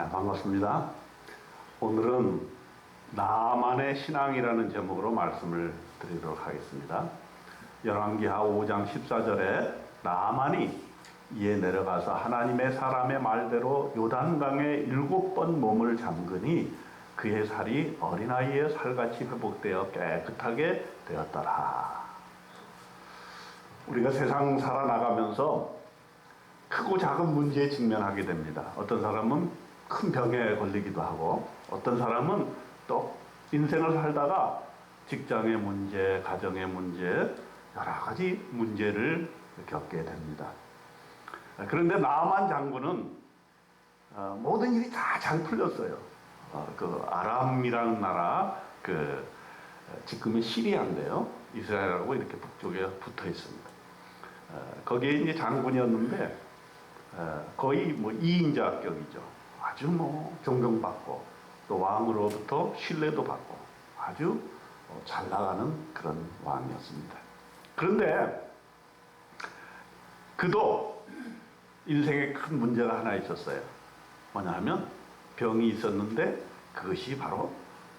반갑습니다. 오늘은 나만의 신앙이라는 제목으로 말씀을 드리도록 하겠습니다. 열왕기하 5장 14절에 나만이 이에 내려가서 하나님의 사람의 말대로 요단강에 7번 몸을 잠그니 그의 살이 어린아이의 살같이 회복되어 깨끗하게 되었더라. 우리가 세상 살아나가면서 크고 작은 문제에 직면하게 됩니다. 어떤 사람은 큰 병에 걸리기도 하고, 어떤 사람은 또 인생을 살다가 직장의 문제, 가정의 문제, 여러 가지 문제를 겪게 됩니다. 그런데 나만 장군은 모든 일이 다 잘 풀렸어요. 그 아람이라는 나라, 지금의 시리아인데요. 이스라엘하고 이렇게 북쪽에 붙어 있습니다. 거기에 이제 장군이었는데 거의 뭐 2인자격이죠. 아주 존경받고 또 왕으로부터 신뢰도 받고 아주 잘 나가는 그런 왕이었습니다. 그런데 그도 인생에 큰 문제가 하나 있었어요. 뭐냐 하면 병이 있었는데 그것이 바로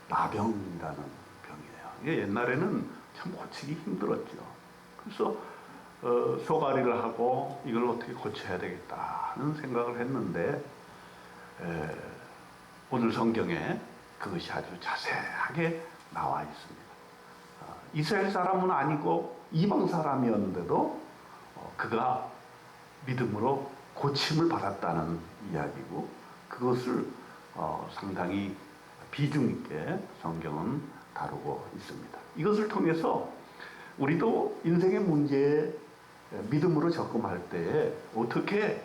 나병이라는 병이에요. 이게 옛날에는 참 고치기 힘들었죠. 그래서 소가리를 하고 이걸 어떻게 고쳐야 되겠다는 생각을 했는데 오늘 성경에 그것이 아주 자세하게 나와 있습니다. 이스라엘 사람은 아니고 이방 사람이었는데도 그가 믿음으로 고침을 받았다는 이야기고 그것을 상당히 비중 있게 성경은 다루고 있습니다. 이것을 통해서 우리도 인생의 문제에 믿음으로 접근할 때에 어떻게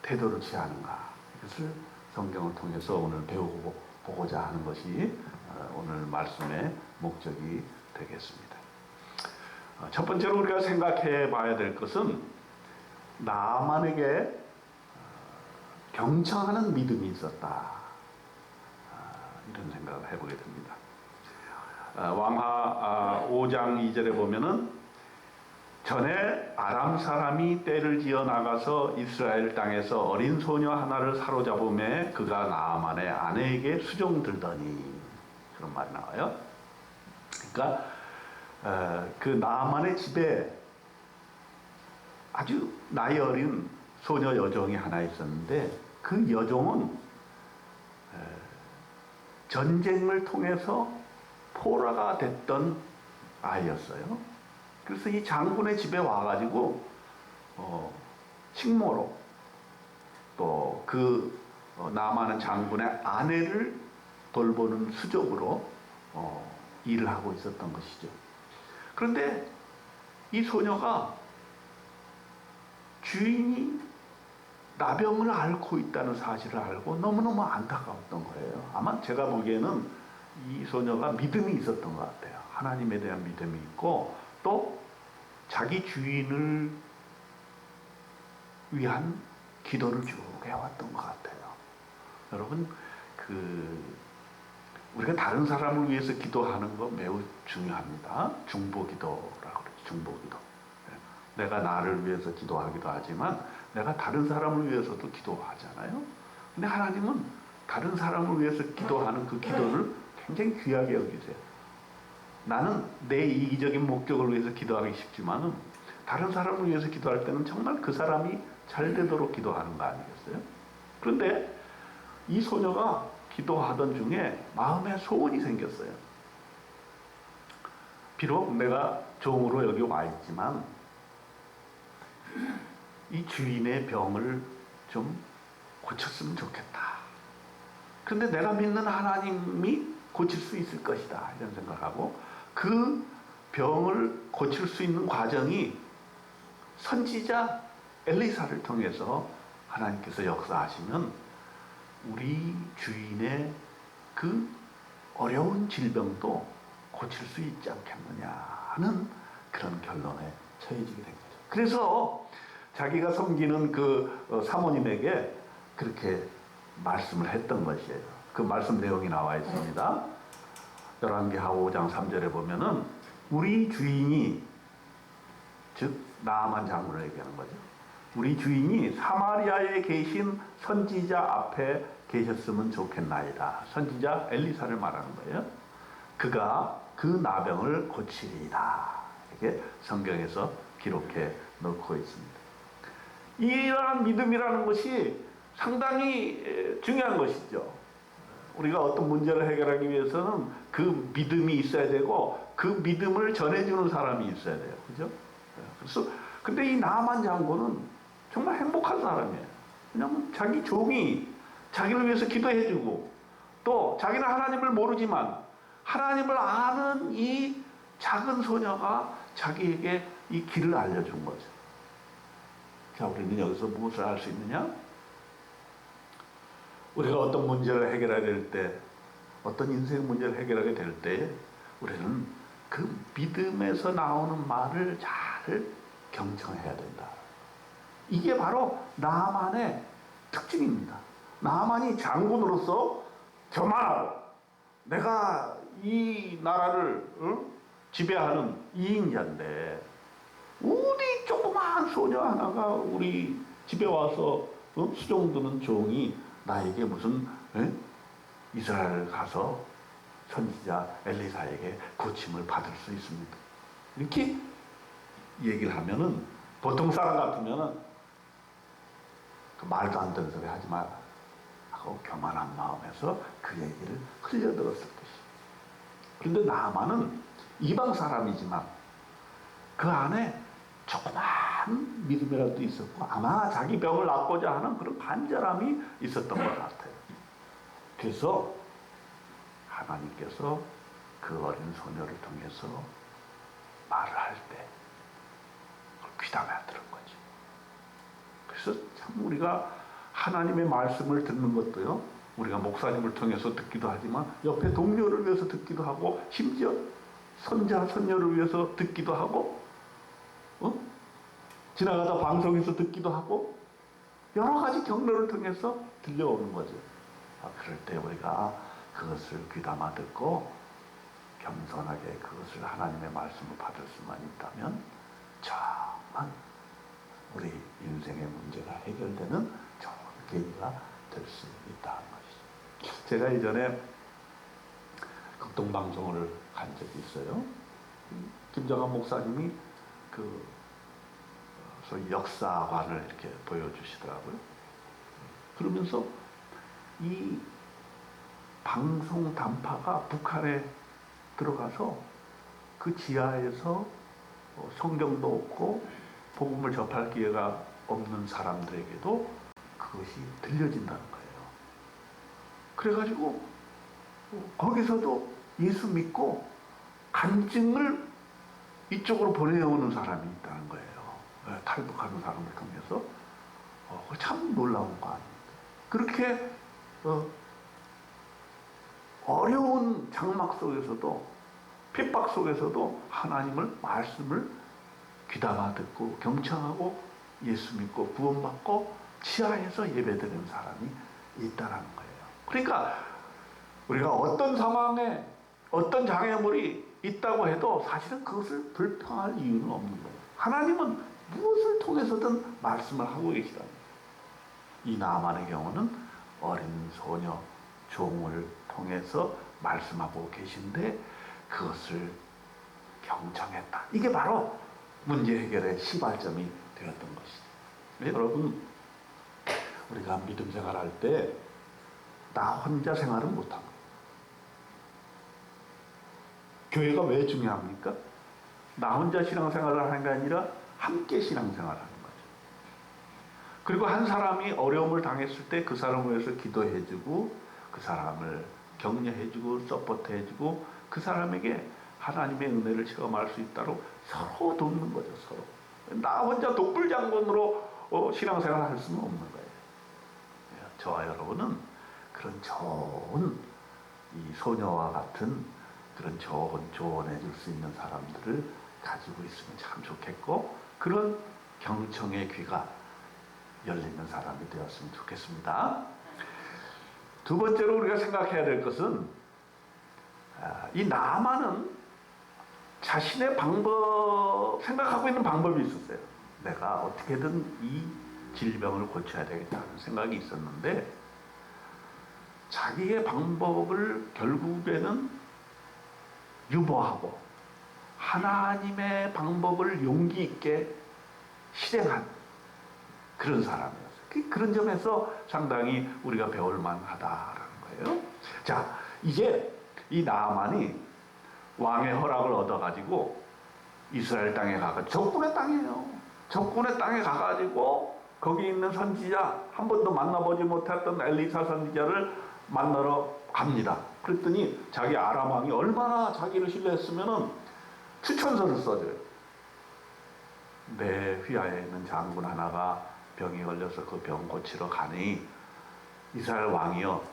태도를 취하는가 이것을 성경을 통해서 오늘 배워보고자 하는 것이 오늘 말씀의 목적이 되겠습니다. 첫 번째로 우리가 생각해 봐야 될 것은 나만에게 경청하는 믿음이 있었다. 이런 생각을 해보게 됩니다. 왕하 5장 2절에 보면은 전에 아람 사람이 떼를 지어 나가서 이스라엘 땅에서 어린 소녀 하나를 사로잡음에 그가 나아만의 아내에게 수종들더니 그런 말이 나와요. 그러니까 그 나아만의 집에 아주 나이 어린 소녀 여종이 하나 있었는데 그 여종은 전쟁을 통해서 포로가 됐던 아이였어요. 그래서 이 장군의 집에 와가지고 식모로 또 남아는 장군의 아내를 돌보는 수족으로 일을 하고 있었던 것이죠. 그런데 이 소녀가 주인이 나병을 앓고 있다는 사실을 알고 너무너무 안타까웠던 거예요. 아마 제가 보기에는 이 소녀가 믿음이 있었던 것 같아요. 하나님에 대한 믿음이 있고 또 자기 주인을 위한 기도를 쭉 해왔던 것 같아요. 여러분 우리가 다른 사람을 위해서 기도하는 거 매우 중요합니다. 중보기도라고 그러죠. 중보기도. 내가 나를 위해서 기도하기도 하지만 내가 다른 사람을 위해서도 기도하잖아요. 근데 하나님은 다른 사람을 위해서 기도하는 그 기도를 굉장히 귀하게 여기세요. 나는 내 이기적인 목적을 위해서 기도하기 쉽지만은 다른 사람을 위해서 기도할 때는 정말 그 사람이 잘 되도록 기도하는 거 아니겠어요? 그런데 이 소녀가 기도하던 중에 마음에 소원이 생겼어요. 비록 내가 종으로 여기 와 있지만 이 주인의 병을 좀 고쳤으면 좋겠다. 그런데 내가 믿는 하나님이 고칠 수 있을 것이다. 이런 생각하고 그 병을 고칠 수 있는 과정이 선지자 엘리사를 통해서 하나님께서 역사하시면 우리 주인의 그 어려운 질병도 고칠 수 있지 않겠느냐 하는 그런 결론에 처해지게 된 거죠. 그래서 자기가 섬기는 그 사모님에게 그렇게 말씀을 했던 것이에요. 그 말씀 내용이 나와 있습니다. 열왕기하 5장 3절에 보면은 우리 주인이 즉 나아만 장군을 얘기하는 거죠. 우리 주인이 사마리아에 계신 선지자 앞에 계셨으면 좋겠나이다. 선지자 엘리사를 말하는 거예요. 그가 그 나병을 고치리이다. 이렇게 성경에서 기록해 놓고 있습니다. 이러한 믿음이라는 것이 상당히 중요한 것이죠. 우리가 어떤 문제를 해결하기 위해서는 그 믿음이 있어야 되고 그 믿음을 전해주는 사람이 있어야 돼요. 그죠? 그래서 근데 이 나만 장군은 정말 행복한 사람이에요. 왜냐하면 자기 종이 자기를 위해서 기도해주고 또 자기는 하나님을 모르지만 하나님을 아는 이 작은 소녀가 자기에게 이 길을 알려준 거죠. 자, 우리는 여기서 무엇을 알 수 있느냐? 우리가 어떤 문제를 해결해야 될 때, 어떤 인생 문제를 해결하게 될 때, 우리는 그 믿음에서 나오는 말을 잘 경청해야 된다. 이게 바로 나만의 특징입니다. 나만이 장군으로서 교만하고 내가 이 나라를 지배하는 이인자인데 우리 조그마한 소녀 하나가 우리 집에 와서 수종드는 종이 나에게 무슨 이스라엘 가서 선지자 엘리사에게 고침을 받을 수 있습니다. 이렇게 얘기를 하면은 보통 사람 같으면은 그 말도 안 되는 소리 하지 마라 하고 교만한 마음에서 그 얘기를 흘려들었을 것이에요. 그런데 나만은 이방 사람이지만 그 안에 조그만 믿음이라도 있었고 아마 자기 병을 낫고자 하는 그런 간절함이 있었던 것 같아요. 그래서 하나님께서 그 어린 소녀를 통해서 말을 할 때 귀담아 들은 거지. 그래서 참 우리가 하나님의 말씀을 듣는 것도요, 우리가 목사님을 통해서 듣기도 하지만 옆에 동료를 위해서 듣기도 하고 심지어 선자, 선녀를 위해서 듣기도 하고 지나가다 방송에서 듣기도 하고 여러 가지 경로를 통해서 들려오는 거죠. 그럴 때 우리가 그것을 귀담아 듣고 겸손하게 그것을 하나님의 말씀을 받을 수만 있다면 정말 우리 인생의 문제가 해결되는 좋은 계기가 될 수 있다는 것이죠. 제가 예전에 극동방송을 간 적이 있어요. 김정한 목사님이 그 소위 역사관을 이렇게 보여주시더라고요. 그러면서 이 방송 단파가 북한에 들어가서 그 지하에서 성경도 없고 복음을 접할 기회가 없는 사람들에게도 그것이 들려진다는 거예요. 그래가지고 거기서도 예수 믿고 간증을 이쪽으로 보내오는 사람이 있다는 거예요. 탈북하는 사람을 통해서. 참 놀라운 거 아닙니까? 그렇게 어려운 장막 속에서도 핍박 속에서도 하나님을 말씀을 귀담아 듣고 경청하고 예수 믿고 구원받고 지하에서 예배드리는 사람이 있다는 거예요. 그러니까 우리가 어떤 상황에 어떤 장애물이 있다고 해도 사실은 그것을 불평할 이유는 없는 거예요. 하나님은 무엇을 통해서든 말씀을 하고 계시답니다. 이 나만의 경우는 어린 소녀 종을 통해서 말씀하고 계신데 그것을 경청했다. 이게 바로 문제 해결의 시발점이 되었던 것이죠. 여러분, 우리가 믿음 생활할 때 나 혼자 생활은 못합니다. 교회가 왜 중요합니까? 나 혼자 신앙생활을 하는 게 아니라 함께 신앙생활을 하는 거죠. 그리고 한 사람이 어려움을 당했을 때 그 사람을 위해서 기도해주고 그 사람을 격려해주고 서포트해주고 그 사람에게 하나님의 은혜를 체험할 수 있도록 서로 돕는 거죠. 서로. 나 혼자 독불장군으로 신앙생활을 할 수는 없는 거예요. 저와 여러분은 그런 좋은 이 소녀와 같은 그런 좋은 조언해 줄 수 있는 사람들을 가지고 있으면 참 좋겠고 그런 경청의 귀가 열리는 사람이 되었으면 좋겠습니다. 두 번째로 우리가 생각해야 될 것은 이 나만은 자신의 생각하고 있는 방법이 있었어요. 내가 어떻게든 이 질병을 고쳐야 되겠다는 생각이 있었는데 자기의 방법을 결국에는 유보하고 하나님의 방법을 용기 있게 실행한 그런 사람이었어요. 그런 점에서 상당히 우리가 배울 만하다라는 거예요. 자, 이제 이 나아만이 왕의 허락을 얻어가지고 이스라엘 땅에 가가 적군의 땅이에요. 적군의 땅에 가가지고 거기 있는 선지자 한 번도 만나보지 못했던 엘리사 선지자를 만나러 갑니다. 그랬더니 자기 아람 왕이 얼마나 자기를 신뢰했으면은 추천서를 써줘요. 내 휘하에 있는 장군 하나가 병이 걸려서 그 병 고치러 가니 이스라엘 왕이여,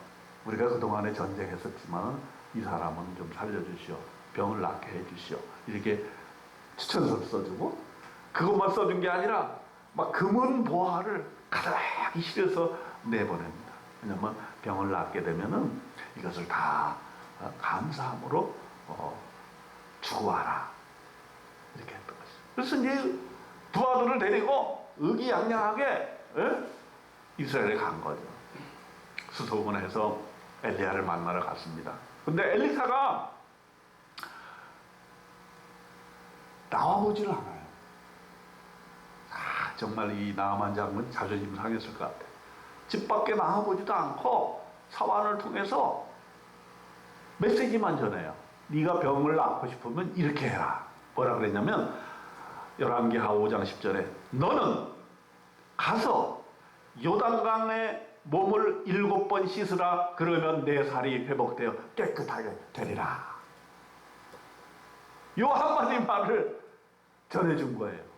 우리가 그동안에 전쟁했었지만 이 사람은 좀 살려주시오. 병을 낫게 해주시오. 이렇게 추천서를 써주고, 그것만 써준 게 아니라 막 금은 보화를 가득히 실어서 내보냅니다. 왜냐면 병을 낫게 되면은 이것을 다 감사함으로 주고 와라. 이렇게 했던 것이죠. 그래서 이제 두 아들을 데리고 의기양양하게 이스라엘에 간 거죠. 수소문해서 엘리야를 만나러 갔습니다. 근데 엘리사가 나와보지를 않아요. 정말 이 나아만 장군 자존심 상했을 것 같아요. 집 밖에 나와보지도 않고 사환을 통해서 메시지만 전해요. 네가 병을 낫고 싶으면 이렇게 해라. 뭐라 그랬냐면 열왕기하 5장 10절에 너는 가서 요단강에 몸을 7번 씻으라. 그러면 내 살이 회복되어 깨끗하게 되리라. 요 한마디 말을 전해준 거예요.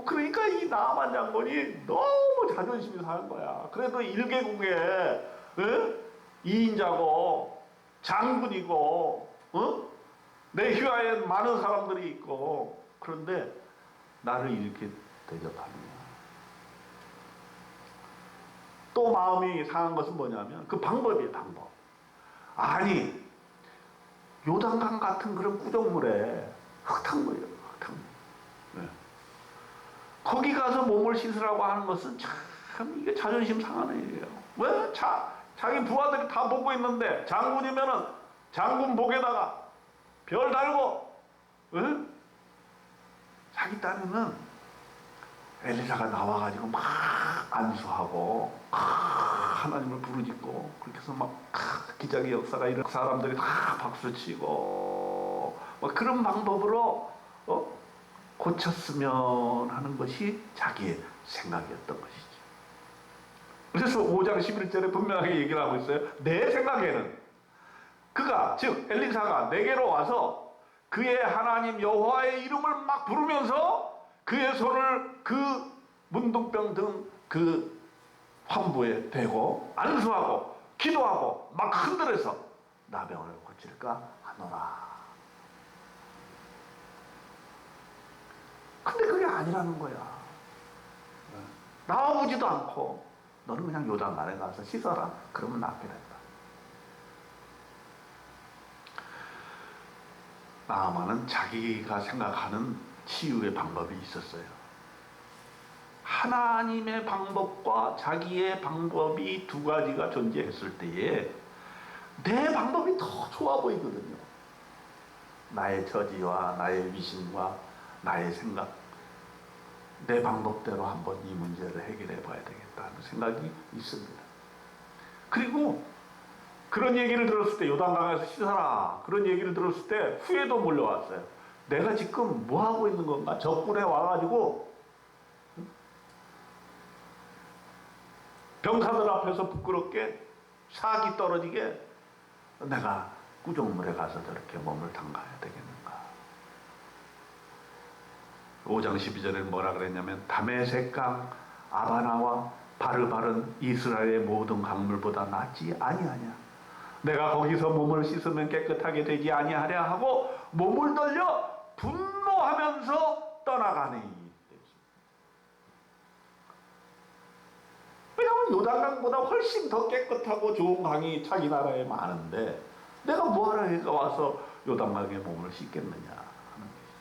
그러니까 이 나아만 장군이 너무 자존심이 상한 거야. 그래도 1개국의 2인자고 장군이고 내 휘하에 많은 사람들이 있고, 그런데 나를 이렇게 대접하느냐. 또 마음이 상한 것은 뭐냐면 그 방법이에요. 방법. 아니 요단강 같은 그런 구정물에 흙탕물이에요. 흙탕물. 네. 거기 가서 몸을 씻으라고 하는 것은 참 이게 자존심 상하는 일이에요. 왜? 자기 부하들이 다 보고 있는데 장군이면은 장군복에다가 별 달고 자기 딴에는 엘리사가 나와가지고 막 안수하고 하나님을 부르짖고 그렇게 해서 막 기적의 역사가 일어나고 사람들이 다 박수치고 막 그런 방법으로 고쳤으면 하는 것이 자기의 생각이었던 것이죠. 그래서 5장 11절에 분명하게 얘기를 하고 있어요. 내 생각에는 그가, 즉 엘리사가 내게로 와서 그의 하나님 여호와의 이름을 막 부르면서 그의 손을 그 문둥병 등 그 환부에 대고 안수하고 기도하고 막 흔들어서 나병을 고칠까 하노라. 근데 그게 아니라는 거야. 나와보지도 않고 너는 그냥 요단강에 가서 씻어라. 그러면 낫게 된다. 나아만은 자기가 생각하는 치유의 방법이 있었어요. 하나님의 방법과 자기의 방법이 두 가지가 존재했을 때에 내 방법이 더 좋아 보이거든요. 나의 처지와 나의 위신과 나의 생각, 내 방법대로 한번 이 문제를 해결해 봐야 되겠다는 생각이 있습니다. 그리고 그런 얘기를 들었을 때 요단강에서 씻어라 그런 얘기를 들었을 때 후회도 몰려왔어요. 내가 지금 뭐 하고 있는 건가? 적군에 와가지고 병사들 앞에서 부끄럽게 사기 떨어지게 내가 구정물에 가서 저렇게 몸을 담가야 되겠는가. 5장 12절에 뭐라 그랬냐면 다메섹강 아바나와 바르바른 이스라엘의 모든 강물보다 낫지 아니하냐. 내가 거기서 몸을 씻으면 깨끗하게 되지 아니하랴 하고 몸을 돌려 분노하면서 떠나가니. 왜냐하면 요단강보다 훨씬 더 깨끗하고 좋은 강이 자기 나라에 많은데 내가 뭐하러 여기가 와서 요단강에 몸을 씻겠느냐 하는 것이죠.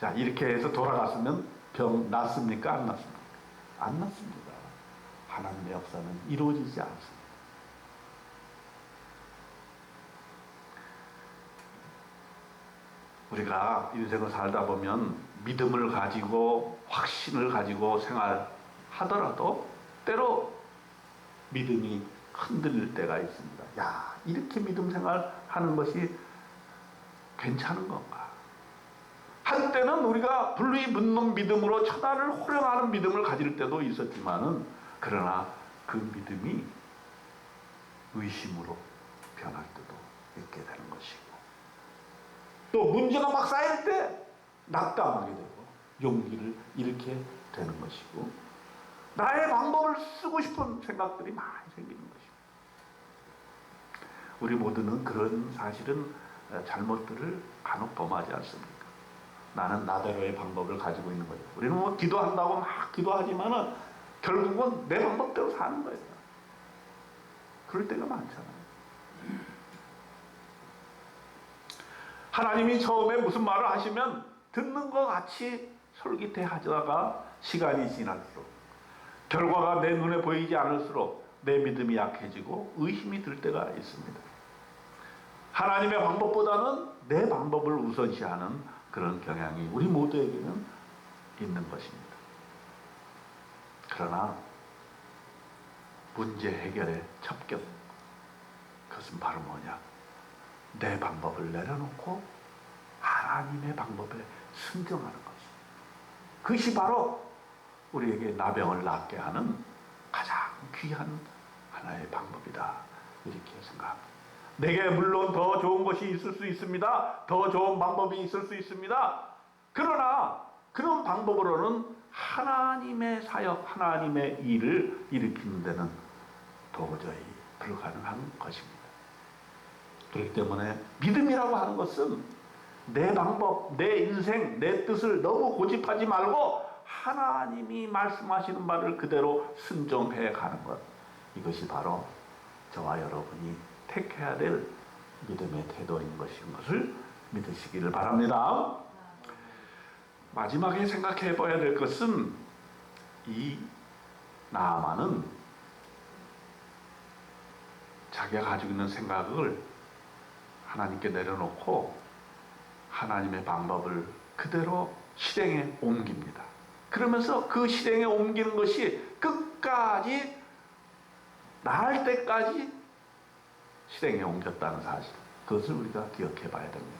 자, 이렇게 해서 돌아갔으면 병 낫습니까? 안 낫습니까? 안 낫습니다. 하나님의 역사는 이루어지지 않습니다. 우리가 인생을 살다 보면 믿음을 가지고 확신을 가지고 생활하더라도 때로 믿음이 흔들릴 때가 있습니다. 야, 이렇게 믿음 생활하는 것이 괜찮은 건가? 한때는 우리가 불이 붙는 믿음으로 천하를 호령하는 믿음을 가질 때도 있었지만은, 그러나 그 믿음이 의심으로 변할 때도 있게 되는 것이고, 또 문제가 막 쌓일 때 낙담하게 되고 용기를 잃게 되는 것이고, 나의 방법을 쓰고 싶은 생각들이 많이 생기는 것이고, 우리 모두는 그런 사실은 잘못들을 간혹 범하지 않습니까? 나는 나대로의 방법을 가지고 있는 거죠. 우리는 뭐 기도한다고 막 기도하지만은 결국은 내 방법대로 사는 거예요. 그럴 때가 많잖아요. 하나님이 처음에 무슨 말을 하시면 듣는 것 같이 솔깃해하다가 시간이 지날수록, 결과가 내 눈에 보이지 않을수록 내 믿음이 약해지고 의심이 들 때가 있습니다. 하나님의 방법보다는 내 방법을 우선시하는 그런 경향이 우리 모두에게는 있는 것입니다. 그러나 문제 해결의 첩경, 그것은 바로 뭐냐? 내 방법을 내려놓고 하나님의 방법에 순종하는 것이, 그것이 바로 우리에게 나병을 낫게 하는 가장 귀한 하나의 방법이다, 이렇게 생각합니다. 내게 물론 더 좋은 것이 있을 수 있습니다. 더 좋은 방법이 있을 수 있습니다. 그러나 그런 방법으로는 하나님의 사역, 하나님의 일을 일으키는 데는 도저히 불가능한 것입니다. 그렇기 때문에 믿음이라고 하는 것은 내 방법, 내 인생, 내 뜻을 너무 고집하지 말고 하나님이 말씀하시는 바를 그대로 순종해 가는 것, 이것이 바로 저와 여러분이 택해야 될 믿음의 태도인 것을 믿으시기를 바랍니다. 마지막에 생각해 봐야 될 것은, 이 나아만은 자기가 가지고 있는 생각을 하나님께 내려놓고 하나님의 방법을 그대로 실행에 옮깁니다. 그러면서 그 실행에 옮기는 것이 끝까지 나을 때까지 실행에 옮겼다는 사실, 그것을 우리가 기억해 봐야 됩니다.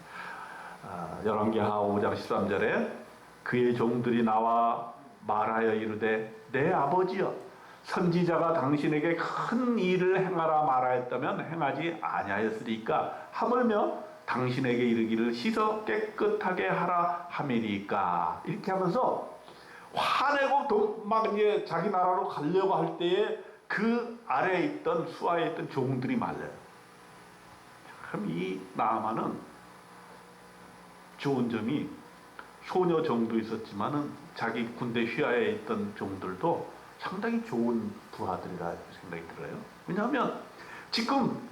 열왕기하 5장 13절에 그의 종들이 나와 말하여 이르되 내 아버지여, 선지자가 당신에게 큰 일을 행하라 말하였다면 행하지 아니하였으리까? 하물며 당신에게 이르기를 씻어 깨끗하게 하라 함이니까. 이렇게 하면서 화내고 막 이제 자기 나라로 가려고 할 때에 그 아래에 있던 수하에 있던 종들이 말려요. 그럼 이 나아만은 좋은 점이, 소녀 종도 있었지만은 자기 군대 휘하에 있던 종들도 상당히 좋은 부하들이라 생각이 들어요. 왜냐하면 지금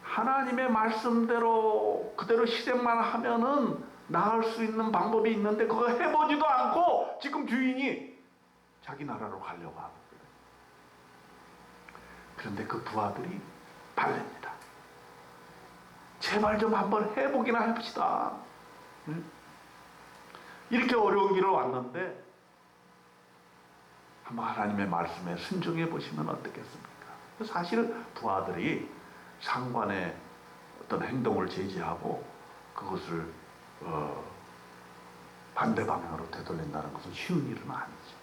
하나님의 말씀대로 그대로 실행만 하면은 나을 수 있는 방법이 있는데 그거 해보지도 않고 지금 주인이 자기 나라로 가려고 하거든요. 그런데 그 부하들이 발립니다. 제발 좀 한번 해보기나 해봅시다. 이렇게 어려운 길을 왔는데 한번 하나님의 말씀에 순종해 보시면 어떻겠습니까? 사실은 부하들이 상관의 어떤 행동을 제지하고 그것을 반대 방향으로 되돌린다는 것은 쉬운 일은 아니죠.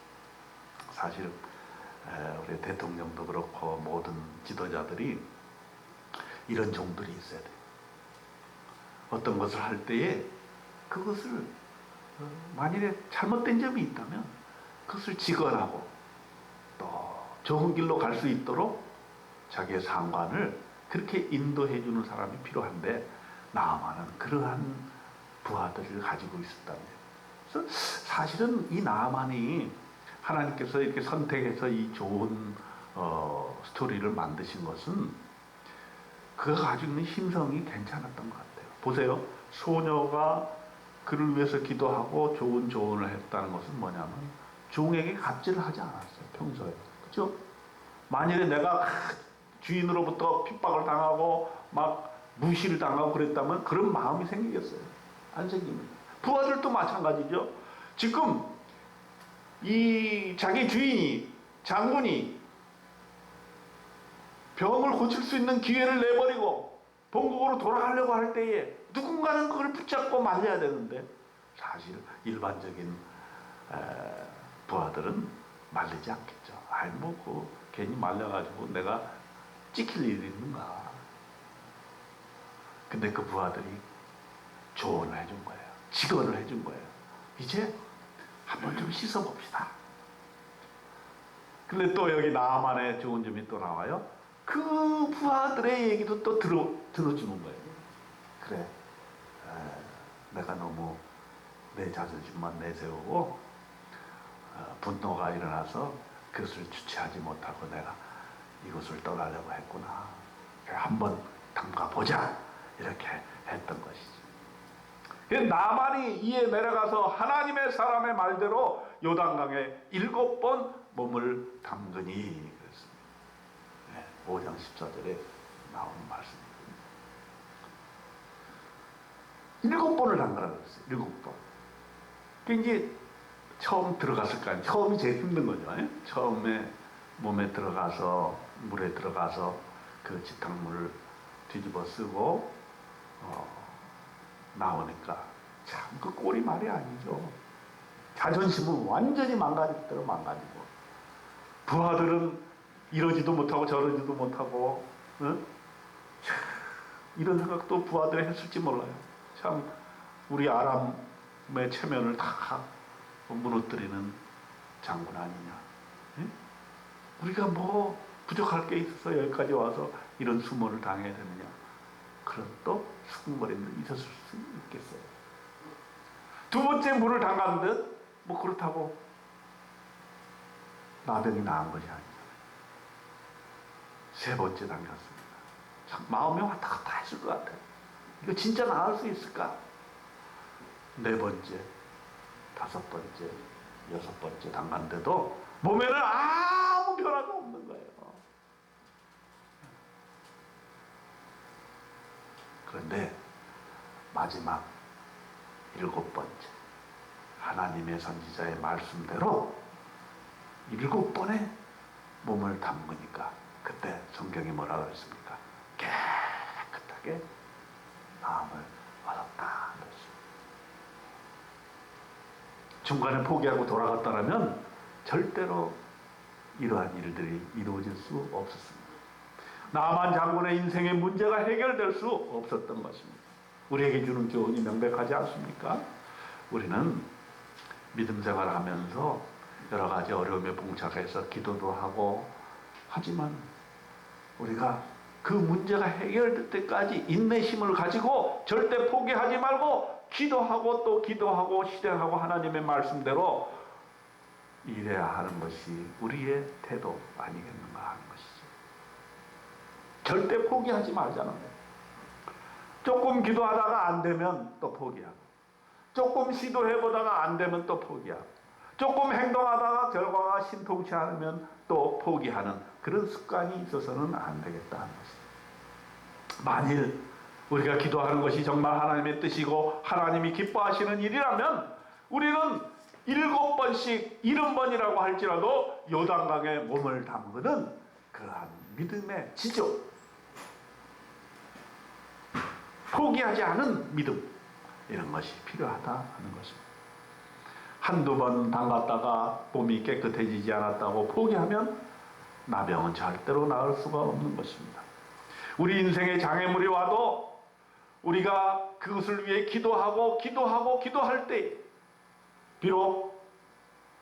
사실은 우리 대통령도 그렇고 모든 지도자들이 이런 종들이 있어야 돼요. 어떤 것을 할 때에 그것을 만일에 잘못된 점이 있다면 그것을 직언하고 또 좋은 길로 갈 수 있도록 자기의 상관을 그렇게 인도해 주는 사람이 필요한데, 나아만은 그러한 부하들을 가지고 있었다는 거예요. 그래서 사실은 이 나아만이 하나님께서 이렇게 선택해서 이 좋은 스토리를 만드신 것은 그가 가지고 있는 심성이 괜찮았던 것 같아요. 보세요. 소녀가 그를 위해서 기도하고 좋은 조언을 했다는 것은 뭐냐면 종에게 갑질을 하지 않았어요. 평소에. 그렇죠? 만일에 내가 주인으로부터 핍박을 당하고 막 무시를 당하고 그랬다면 그런 마음이 생기겠어요? 안 생깁니다. 부하들도 마찬가지죠. 지금 이 자기 주인이 장군이 병을 고칠 수 있는 기회를 내버리고 본국으로 돌아가려고 할 때에 누군가는 그걸 붙잡고 말려야 되는데 사실 일반적인 부하들은 말리지 않겠죠. 아이 괜히 말려가지고 내가 찍힐 일이 있는가. 근데 그 부하들이 조언을 해준 거예요. 직언을 해준 거예요. 이제 한번 좀 씻어봅시다. 근데 또 여기 나만의 좋은 점이 또 나와요. 그 부하들의 얘기도 또 들어주는 거예요. 그래, 내가 너무 내 자존심만 내세우고 분노가 일어나서 그것을 주체하지 못하고 내가 이곳을 떠나려고 했구나. 한번 담가보자. 이렇게 했던 것이죠. 나만이 이에 내려가서 하나님의 사람의 말대로 요단강에 7번 몸을 담그니 그랬습니다. 5장 14절에 나오는 말씀입니다. 7번을 담그라고 그랬어요. 7번. 이제 처음 들어갔을 거 아니에요. 처음이 제일 힘든 거죠. 처음에 몸에 들어가서 물에 들어가서 그 지탕물을 뒤집어 쓰고 나오니까 참 그 꼴이 말이 아니죠. 자존심은 완전히 망가졌대로 망가지고 부하들은 이러지도 못하고 저러지도 못하고 이런 생각도 부하들이 했을지 몰라요. 참 우리 아람의 체면을 다 무너뜨리는 장군 아니냐. 우리가 뭐 부족할 게 있어서 여기까지 와서 이런 수모를 당해야 되느냐. 그런 또 수군거림도 있었을 수 있겠어요. 두 번째 물을 담갔는데 뭐 그렇다고 나병이 나은 것이 아니잖아요. 세 번째 담겼습니다. 참 마음이 왔다 갔다 했을 것 같아요. 이거 진짜 나을 수 있을까? 네 번째, 다섯 번째, 여섯 번째 담갔는데도 몸에는 아무 변화가 없는 거예요. 그런데 마지막 7번째 하나님의 선지자의 말씀대로 7번에 몸을 담그니까 그때 성경이 뭐라고 했습니까? 깨끗하게 마음을 얻었다. 중간에 포기하고 돌아갔다면 절대로 이러한 일들이 이루어질 수 없었습니다. 나만 장군의 인생의 문제가 해결될 수 없었던 것입니다. 우리에게 주는 교훈이 명백하지 않습니까? 우리는 믿음 생활을 하면서 여러 가지 어려움에 봉착해서 기도도 하고 하지만 우리가 그 문제가 해결될 때까지 인내심을 가지고 절대 포기하지 말고 기도하고 또 기도하고 실행하고 하나님의 말씀대로 일해야 하는 것이 우리의 태도 아니겠는가 하는 것이죠. 절대 포기하지 말자는 거예요. 조금 기도하다가 안 되면 또 포기하고 조금 시도해보다가 안 되면 또 포기하고 조금 행동하다가 결과가 신통치 않으면 또 포기하는 그런 습관이 있어서는 안 되겠다는 것입니다. 만일 우리가 기도하는 것이 정말 하나님의 뜻이고 하나님이 기뻐하시는 일이라면 우리는 7번씩 70번이라고 할지라도 요단강에 몸을 담그는 그러한 믿음의 지조, 포기하지 않은 믿음, 이런 것이 필요하다 하는 것입니다. 한두 번 담갔다가 몸이 깨끗해지지 않았다고 포기하면 나병은 절대로 나을 수가 없는 것입니다. 우리 인생에 장애물이 와도 우리가 그것을 위해 기도할 때 비록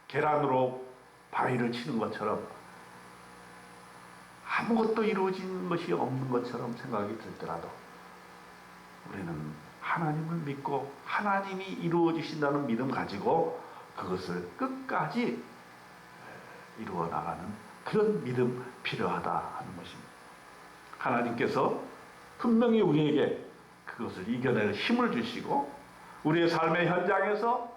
계란으로 바위를 치는 것처럼 아무것도 이루어진 것이 없는 것처럼 생각이 들더라도 우리는 하나님을 믿고 하나님이 이루어 주신다는 믿음 가지고 그것을 끝까지 이루어 나가는 그런 믿음 필요하다 하는 것입니다. 하나님께서 분명히 우리에게 그것을 이겨낼 힘을 주시고 우리의 삶의 현장에서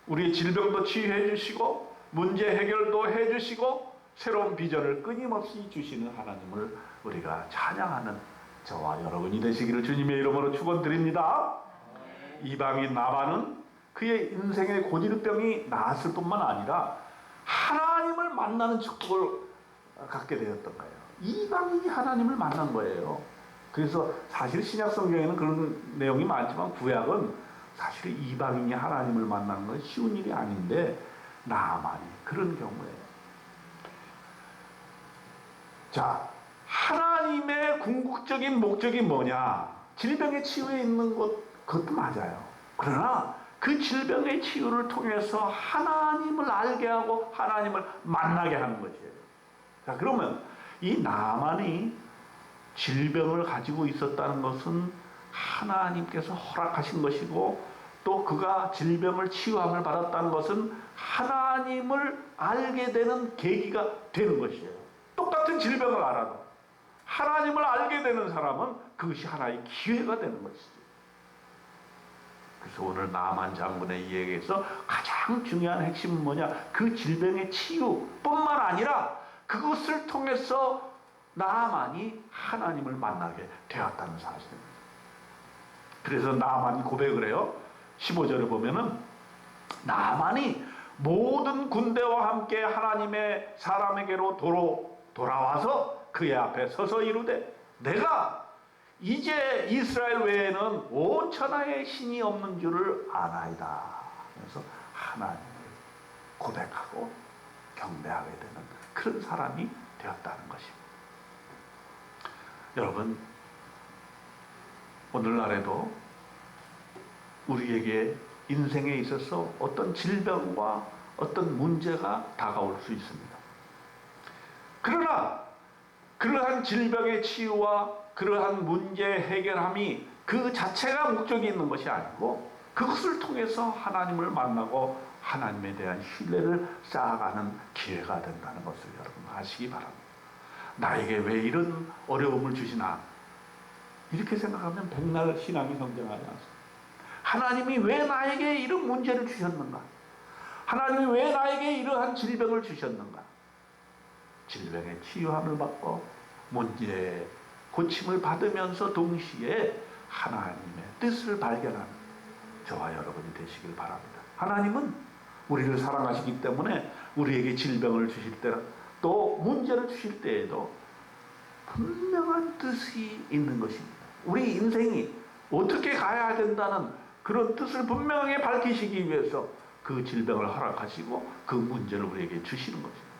우리의 질병도 치유해 주시고 문제 해결도 해 주시고 새로운 비전을 끊임없이 주시는 하나님을 우리가 찬양하는 저와 여러분이 되시기를 주님의 이름으로 축원드립니다. 이방인 나만은 그의 인생의 고질병이 나았을 뿐만 아니라 하나님을 만나는 축복을 갖게 되었던 거예요. 이방인이 하나님을 만난 거예요. 그래서 사실 신약 성경에는 그런 내용이 많지만 구약은 사실 이방인이 하나님을 만나는 건 쉬운 일이 아닌데 나만이 그런 경우에 자, 하나님의 궁극적인 목적이 뭐냐? 질병의 치유에 있는 그것도 맞아요. 그러나 그 질병의 치유를 통해서 하나님을 알게 하고 하나님을 만나게 하는 것이에요. 자, 그러면 이 나만이 질병을 가지고 있었다는 것은 하나님께서 허락하신 것이고 또 그가 질병을 치유함을 받았다는 것은 하나님을 알게 되는 계기가 되는 것이에요. 똑같은 질병을 알아도 하나님을 알게 되는 사람은 그것이 하나의 기회가 되는 것이죠. 그래서 오늘 나만 장군의 이야기에서 가장 중요한 핵심은 뭐냐? 그 질병의 치유뿐만 아니라 그것을 통해서 나만이 하나님을 만나게 되었다는 사실입니다. 그래서 나만이 고백을 해요. 15절에 보면은 나만이 모든 군대와 함께 하나님의 사람에게로 돌아와서 그의 앞에 서서 이르되 내가 이제 이스라엘 외에는 온 천하에 신이 없는 줄을 아나이다. 그래서 하나님을 고백하고 경배하게 되는 그런 사람이 되었다는 것입니다. 여러분, 오늘날에도 우리에게 인생에 있어서 어떤 질병과 어떤 문제가 다가올 수 있습니다. 그러나 그러한 질병의 치유와 그러한 문제 해결함이 그 자체가 목적이 있는 것이 아니고 그것을 통해서 하나님을 만나고 하나님에 대한 신뢰를 쌓아가는 기회가 된다는 것을 여러분 아시기 바랍니다. 나에게 왜 이런 어려움을 주시나 이렇게 생각하면 백날 신앙이 성장하지 않습니다. 하나님이 왜 나에게 이런 문제를 주셨는가? 하나님이 왜 나에게 이러한 질병을 주셨는가? 질병의 치유함을 받고 문제의 고침을 받으면서 동시에 하나님의 뜻을 발견하는 저와 여러분이 되시길 바랍니다. 하나님은 우리를 사랑하시기 때문에 우리에게 질병을 주실 때 또 문제를 주실 때에도 분명한 뜻이 있는 것입니다. 우리 인생이 어떻게 가야 된다는 그런 뜻을 분명하게 밝히시기 위해서 그 질병을 허락하시고 그 문제를 우리에게 주시는 것입니다.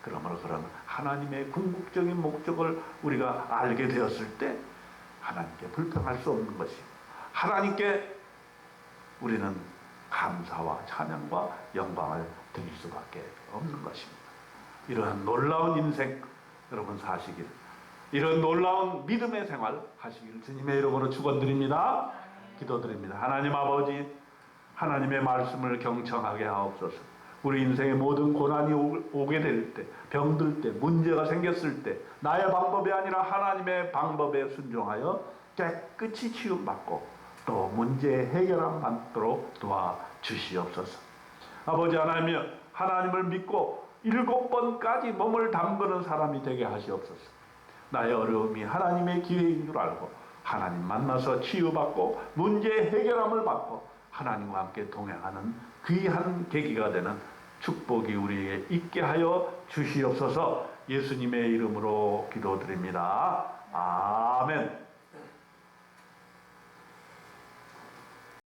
그러므로 그런 하나님의 궁극적인 목적을 우리가 알게 되었을 때 하나님께 불평할 수 없는 것이고 하나님께 우리는 감사와 찬양과 영광을 드릴 수밖에 없는 것입니다. 이러한 놀라운 인생 여러분 사시길, 이런 놀라운 믿음의 생활 하시길 주님의 이름으로 축원드립니다. 기도드립니다. 하나님 아버지, 하나님의 말씀을 경청하게 하옵소서. 우리 인생의 모든 고난이 오게 될 때, 병들 때, 문제가 생겼을 때 나의 방법이 아니라 하나님의 방법에 순종하여 깨끗이 치유받고 또 문제 해결함 받도록 도와주시옵소서. 아버지 하나님이여, 하나님을 믿고 7번까지 몸을 담그는 사람이 되게 하시옵소서. 나의 어려움이 하나님의 기회인 줄 알고 하나님 만나서 치유받고 문제 해결함을 받고 하나님과 함께 동행하는 귀한 계기가 되는 축복이 우리에게 있게 하여 주시옵소서. 예수님의 이름으로 기도드립니다. 아멘.